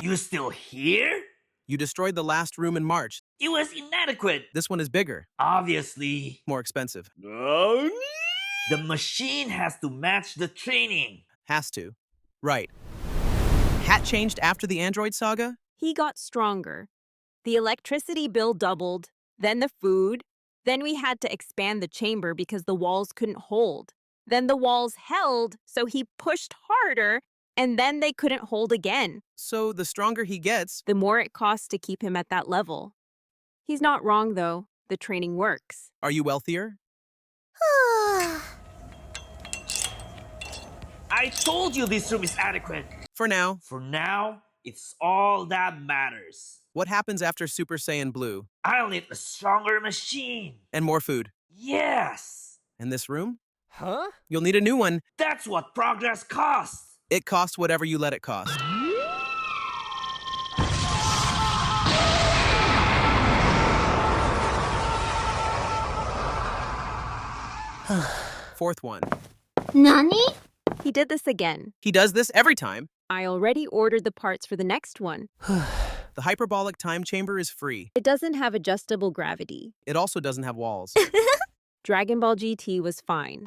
you still here? You destroyed the last room in March. It was inadequate. This one is bigger, Obviously. more expensive. The machine has to match the training. Has to. Right. Hat changed after the Android saga? He got stronger. The electricity bill doubled, then the food. Then we had to expand the chamber because the walls couldn't hold. Then the walls held, so he pushed harder, and then they couldn't hold again. So the stronger he gets, The more it costs to keep him at that level. He's not wrong, though. The training works. are you wealthier? I told you this room is adequate. For now. For now, it's all that matters. What happens after Super Saiyan Blue? I'll need a stronger machine. And more food. Yes. And this room? Huh? You'll need a new one. That's what progress costs. It costs whatever you let it cost. Fourth one. Nani? He did this again. He does this every time. I already ordered the parts for the next one. The hyperbolic time chamber is free. It doesn't have adjustable gravity. It also doesn't have walls. Dragon Ball GT was fine.